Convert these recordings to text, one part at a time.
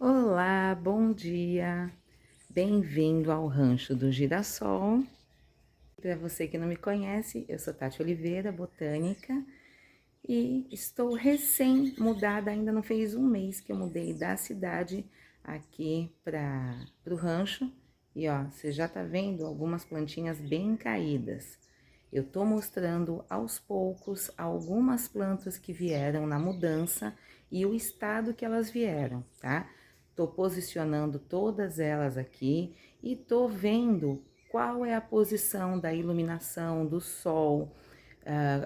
Olá, bom dia. Bem-vindo ao Rancho do Girassol. Para você que não me conhece, eu sou Tati Oliveira, botânica, e estou recém-mudada, ainda não fez um mês que eu mudei da cidade aqui para o rancho. E ó, você já tá vendo algumas plantinhas bem caídas. Eu tô mostrando aos poucos algumas plantas que vieram na mudança e o estado que elas vieram, tá? Tô posicionando todas elas aqui e tô vendo qual é a posição da iluminação do sol,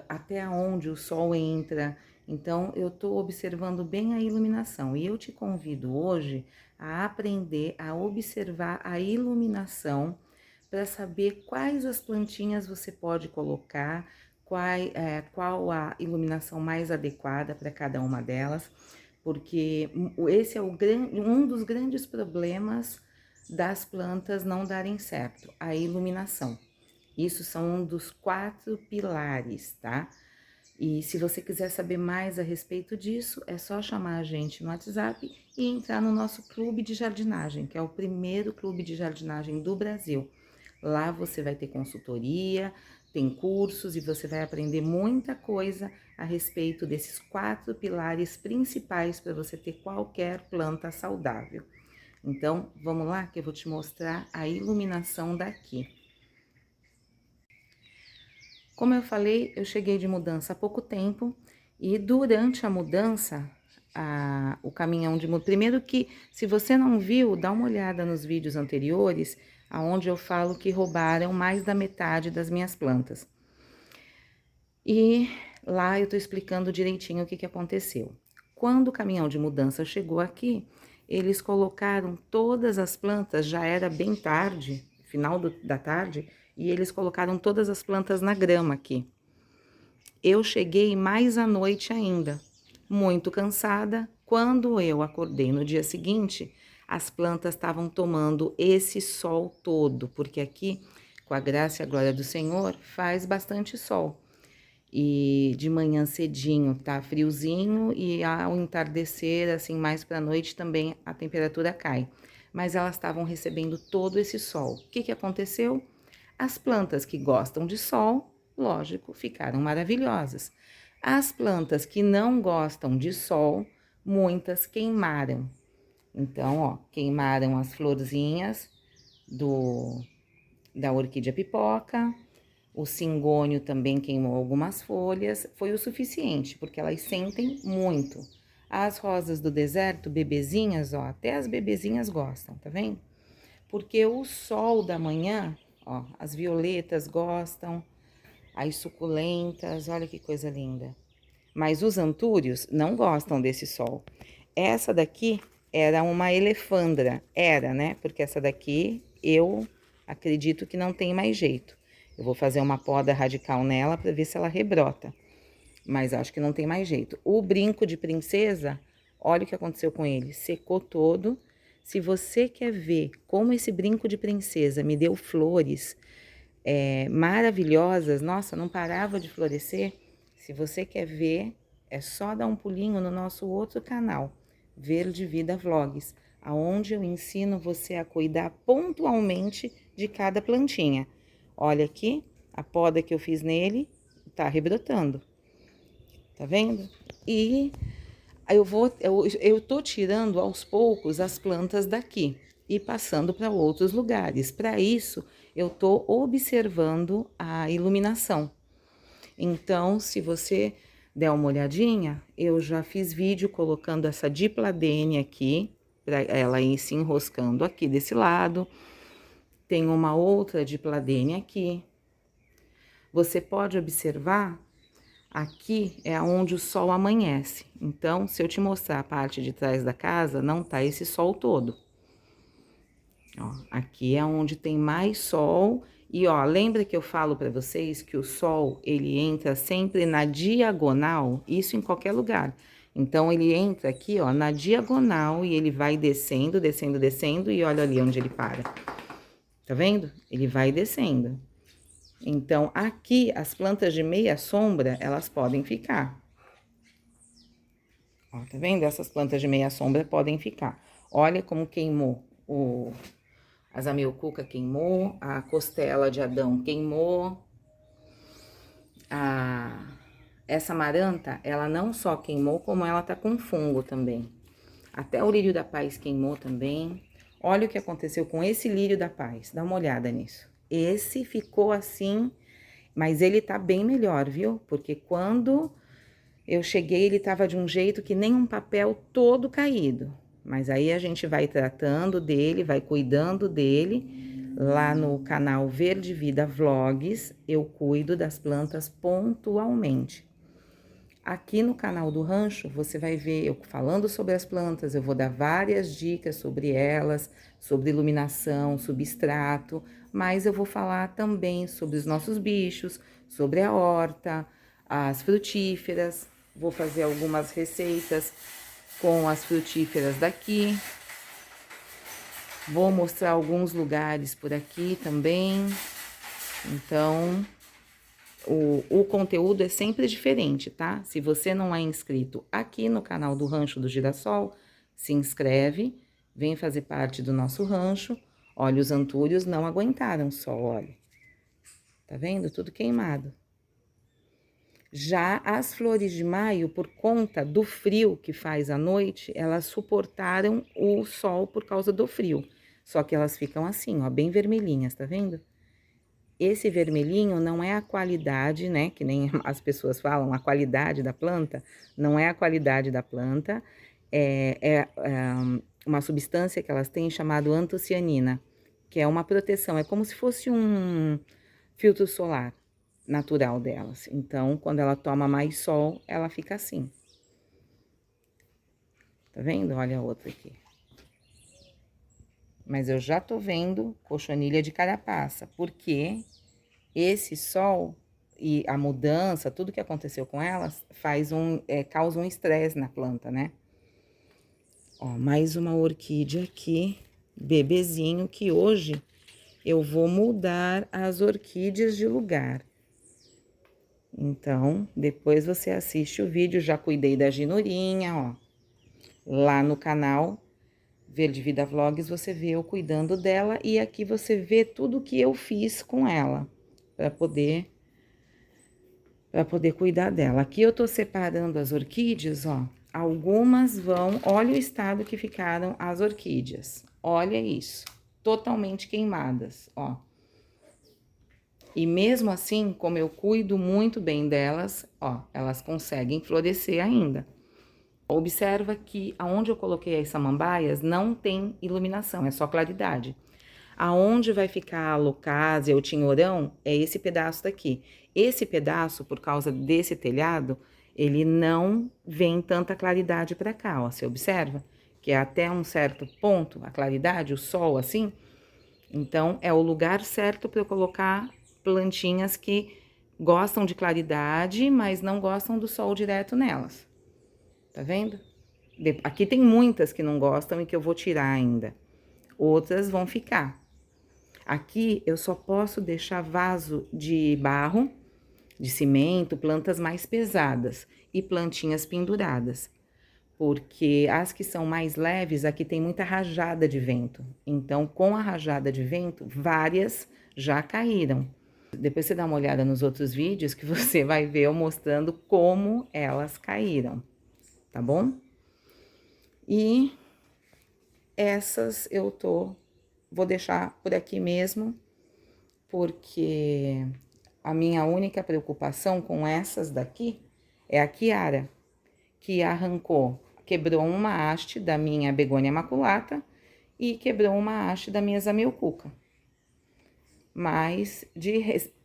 até onde o sol entra. Então, eu estou observando bem a iluminação e eu te convido hoje a aprender a observar a iluminação para saber quais as plantinhas você pode colocar, qual a iluminação mais adequada para cada uma delas, porque esse é um dos grandes problemas das plantas não darem certo, a iluminação. Isso são um dos 4 pilares, tá? E se você quiser saber mais a respeito disso, é só chamar a gente no WhatsApp e entrar no nosso clube de jardinagem, que é o primeiro clube de jardinagem do Brasil. Lá você vai ter consultoria, tem cursos e você vai aprender muita coisa a respeito desses 4 pilares principais para você ter qualquer planta saudável. Então, vamos lá que eu vou te mostrar a iluminação daqui. Como eu falei, eu cheguei de mudança há pouco tempo e durante a mudança, o caminhão de mudança. Primeiro que, se você não viu, dá uma olhada nos vídeos anteriores, aonde eu falo que roubaram mais da metade das minhas plantas. E lá eu tô explicando direitinho o que aconteceu. Quando o caminhão de mudança chegou aqui, eles colocaram todas as plantas, já era bem tarde, final da tarde, e eles colocaram todas as plantas na grama aqui. Eu cheguei mais à noite ainda, muito cansada. Quando eu acordei no dia seguinte, as plantas estavam tomando esse sol todo, porque aqui, com a graça e a glória do Senhor, faz bastante sol. E de manhã cedinho tá friozinho e ao entardecer, assim, mais para a noite também a temperatura cai. Mas elas estavam recebendo todo esse sol. O que aconteceu? As plantas que gostam de sol, lógico, ficaram maravilhosas. As plantas que não gostam de sol, muitas queimaram. Então, ó, queimaram as florzinhas da orquídea pipoca, o cingônio também queimou algumas folhas, foi o suficiente, porque elas sentem muito. As rosas do deserto, bebezinhas, ó, até as bebezinhas gostam, tá vendo? Porque o sol da manhã, ó, as violetas gostam, as suculentas, olha que coisa linda. Mas os antúrios não gostam desse sol. Essa daqui era uma elefandra, era, né? Porque essa daqui eu acredito que não tem mais jeito. Eu vou fazer uma poda radical nela para ver se ela rebrota. Mas acho que não tem mais jeito. O brinco de princesa, olha o que aconteceu com ele. Secou todo. Se você quer ver como esse brinco de princesa me deu flores maravilhosas, nossa, não parava de florescer. Se você quer ver, é só dar um pulinho no nosso outro canal, Verde Vida Vlogs, aonde eu ensino você a cuidar pontualmente de cada plantinha. Olha aqui, a poda que eu fiz nele tá rebrotando. Tá vendo? E eu tô tirando aos poucos as plantas daqui e passando para outros lugares. Para isso, eu tô observando a iluminação. Então, se você der uma olhadinha, eu já fiz vídeo colocando essa dipladene aqui, para ela ir se enroscando aqui desse lado. Tem uma outra dipladene aqui. Você pode observar. Aqui é onde o sol amanhece. Então, se eu te mostrar a parte de trás da casa, não tá esse sol todo. Ó, aqui é onde tem mais sol. E ó, lembra que eu falo para vocês que o sol, ele entra sempre na diagonal? Isso em qualquer lugar. Então, ele entra aqui, ó, na diagonal e ele vai descendo, descendo, descendo e olha ali onde ele para. Tá vendo? Ele vai descendo. Então, aqui, as plantas de meia sombra, elas podem ficar. Ó, tá vendo? Essas plantas de meia sombra podem ficar. Olha como queimou, as amiocuca queimou, a costela de Adão queimou, essa maranta, ela não só queimou, como ela tá com fungo também. Até o lírio da paz queimou também. Olha o que aconteceu com esse lírio da paz, dá uma olhada nisso. Esse ficou assim, mas ele tá bem melhor, viu? Porque quando eu cheguei, ele tava de um jeito que nem um papel todo caído. Mas aí a gente vai tratando dele, vai cuidando dele. Lá no canal Verde Vida Vlogs, eu cuido das plantas pontualmente. Aqui no canal do Rancho, você vai ver eu falando sobre as plantas, eu vou dar várias dicas sobre elas, sobre iluminação, substrato, mas eu vou falar também sobre os nossos bichos, sobre a horta, as frutíferas, vou fazer algumas receitas com as frutíferas daqui, vou mostrar alguns lugares por aqui também, então o conteúdo é sempre diferente, tá? Se você não é inscrito aqui no canal do Rancho do Girassol, se inscreve, vem fazer parte do nosso rancho. Olha, os antúrios não aguentaram sol, olha. Tá vendo? Tudo queimado. Já as flores de maio, por conta do frio que faz à noite, elas suportaram o sol por causa do frio. Só que elas ficam assim, ó, bem vermelhinhas, tá vendo? Esse vermelhinho não é a qualidade, né? Que nem as pessoas falam, a qualidade da planta. Não é a qualidade da planta, é uma substância que elas têm chamado antocianina, que é uma proteção, é como se fosse um filtro solar natural delas. Então, quando ela toma mais sol, ela fica assim. Tá vendo? Olha a outra aqui. Mas eu já tô vendo cochonilha de carapaça, porque esse sol e a mudança, tudo que aconteceu com elas, causa um estresse na planta, né? Ó, mais uma orquídea aqui, bebezinho, que hoje eu vou mudar as orquídeas de lugar. Então, depois você assiste o vídeo, já cuidei da ginurinha, ó. Lá no canal Verde Vida Vlogs você vê eu cuidando dela e aqui você vê tudo que eu fiz com ela, para poder cuidar dela. Aqui eu tô separando as orquídeas, ó. Algumas vão, olha o estado que ficaram as orquídeas. Olha isso, totalmente queimadas, ó. E mesmo assim, como eu cuido muito bem delas, ó, elas conseguem florescer ainda. Observa que aonde eu coloquei as samambaias não tem iluminação, é só claridade. Aonde vai ficar a alocásia, o tinhorão, é esse pedaço daqui. Esse pedaço, por causa desse telhado, ele não vem tanta claridade para cá, ó. Você observa que é até um certo ponto a claridade, o sol assim. Então, é o lugar certo para eu colocar plantinhas que gostam de claridade, mas não gostam do sol direto nelas. Tá vendo? Aqui tem muitas que não gostam e que eu vou tirar ainda. Outras vão ficar. Aqui eu só posso deixar vaso de barro, de cimento, plantas mais pesadas e plantinhas penduradas. Porque as que são mais leves, aqui tem muita rajada de vento. Então, com a rajada de vento, várias já caíram. Depois você dá uma olhada nos outros vídeos que você vai ver eu mostrando como elas caíram, tá bom? E essas vou deixar por aqui mesmo, porque a minha única preocupação com essas daqui é a Kiara, que quebrou uma haste da minha begônia maculata e quebrou uma haste da minha zamioculca. Mas,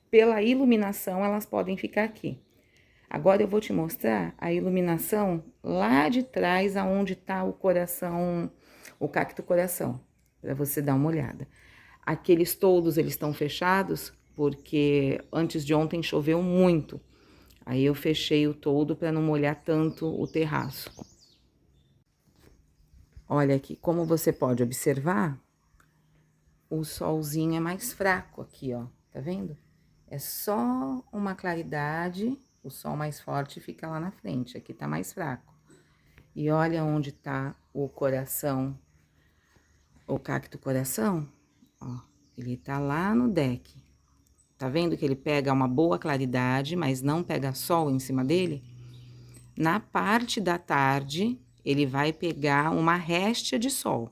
pela iluminação, elas podem ficar aqui. Agora eu vou te mostrar a iluminação lá de trás, aonde tá o coração, o cacto coração, para você dar uma olhada. Aqueles toldos, eles estão fechados, porque antes de ontem choveu muito. Aí eu fechei o toldo para não molhar tanto o terraço. Olha aqui, como você pode observar, o solzinho é mais fraco aqui, ó, tá vendo? É só uma claridade, o sol mais forte fica lá na frente, aqui tá mais fraco. E olha onde tá o coração o cacto coração, ó, ele tá lá no deck. Tá vendo que ele pega uma boa claridade, mas não pega sol em cima dele? Na parte da tarde, ele vai pegar uma réstia de sol,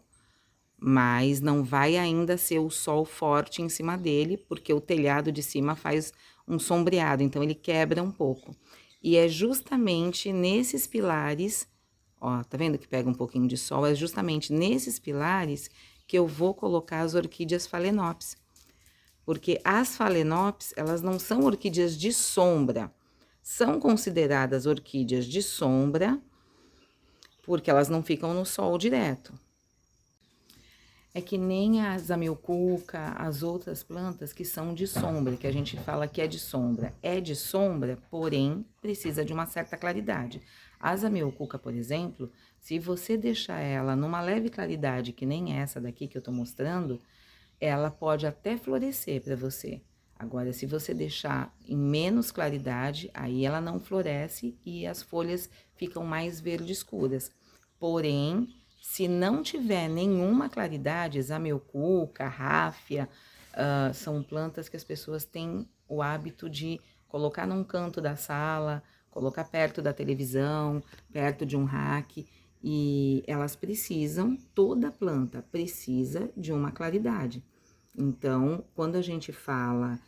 mas não vai ainda ser o sol forte em cima dele, porque o telhado de cima faz um sombreado, então ele quebra um pouco. E é justamente nesses pilares, ó, tá vendo que pega um pouquinho de sol? É justamente nesses pilares que eu vou colocar as orquídeas Phalaenopsis. Porque as Phalaenopsis, elas não são orquídeas de sombra, são consideradas orquídeas de sombra, porque elas não ficam no sol direto. É que nem a zamioculca, as outras plantas que são de sombra, que a gente fala que é de sombra. É de sombra, porém, precisa de uma certa claridade. A zamioculca, por exemplo, se você deixar ela numa leve claridade, que nem essa daqui que eu tô mostrando, ela pode até florescer para você. Agora, se você deixar em menos claridade, aí ela não floresce e as folhas ficam mais verde escuras. Porém, se não tiver nenhuma claridade, zamioculca, ráfia, são plantas que as pessoas têm o hábito de colocar num canto da sala, colocar perto da televisão, perto de um rack, e elas precisam, toda planta precisa de uma claridade. Então, quando a gente fala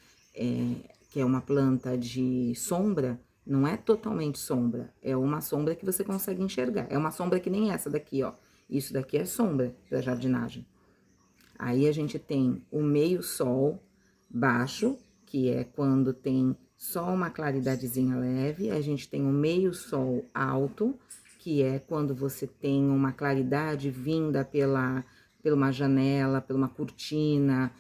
que é uma planta de sombra, não é totalmente sombra, é uma sombra que você consegue enxergar. É uma sombra que nem essa daqui, ó. Isso daqui é sombra da jardinagem. Aí a gente tem o meio sol baixo, que é quando tem só uma claridadezinha leve. A gente tem o meio sol alto, que é quando você tem uma claridade vinda pela uma janela, pela uma cortina,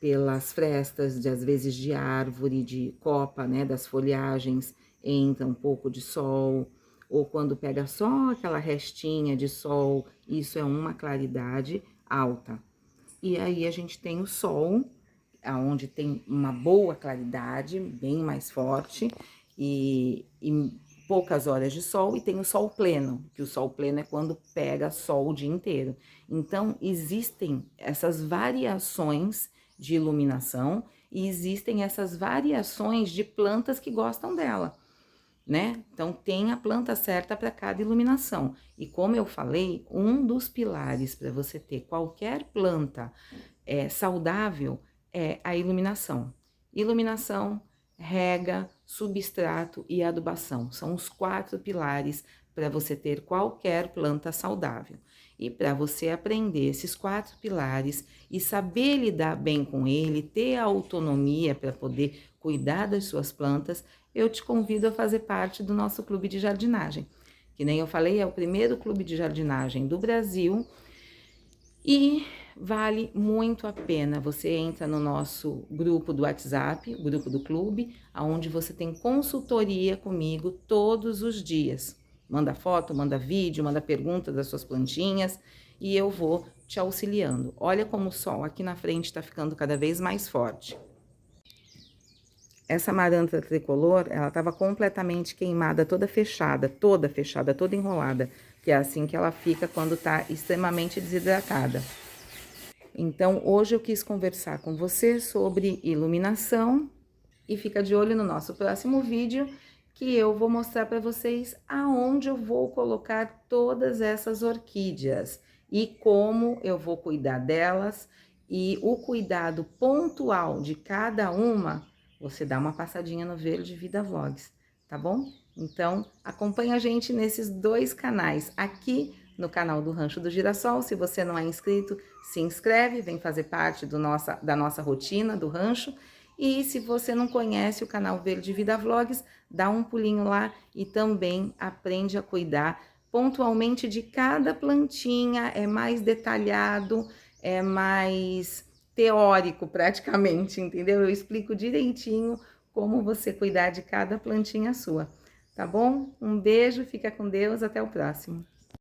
pelas frestas, às vezes de árvore, de copa, né, das folhagens, entra um pouco de sol, ou quando pega só aquela restinha de sol, isso é uma claridade alta. E aí a gente tem o sol, aonde tem uma boa claridade, bem mais forte, e poucas horas de sol, e tem o sol pleno, que o sol pleno é quando pega sol o dia inteiro. Então, existem essas variações de iluminação e existem essas variações de plantas que gostam dela, né? Então, tem a planta certa para cada iluminação. E como eu falei, um dos pilares para você ter qualquer planta saudável é a iluminação. Iluminação, rega, substrato e adubação. São os 4 pilares para você ter qualquer planta saudável. E para você aprender esses 4 pilares e saber lidar bem com ele, ter a autonomia para poder cuidar das suas plantas, eu te convido a fazer parte do nosso clube de jardinagem. Que nem eu falei, é o primeiro clube de jardinagem do Brasil e vale muito a pena. Você entra no nosso grupo do WhatsApp, o grupo do clube, onde você tem consultoria comigo todos os dias. Manda foto, manda vídeo, manda perguntas das suas plantinhas e eu vou te auxiliando. Olha como o sol aqui na frente está ficando cada vez mais forte. Essa amaranta tricolor, ela estava completamente queimada, toda fechada, toda enrolada, que é assim que ela fica quando tá extremamente desidratada. Então, hoje eu quis conversar com você sobre iluminação e fica de olho no nosso próximo vídeo, que eu vou mostrar para vocês aonde eu vou colocar todas essas orquídeas e como eu vou cuidar delas e o cuidado pontual de cada uma, você dá uma passadinha no Verde Vida Vlogs, tá bom? Então, acompanha a gente nesses 2 canais, aqui no canal do Rancho do Girassol. Se você não é inscrito, se inscreve, vem fazer parte da nossa rotina do rancho. E se você não conhece o canal Verde Vida Vlogs, dá um pulinho lá e também aprende a cuidar pontualmente de cada plantinha, é mais detalhado, é mais teórico praticamente, entendeu? Eu explico direitinho como você cuidar de cada plantinha sua, tá bom? Um beijo, fica com Deus, até o próximo.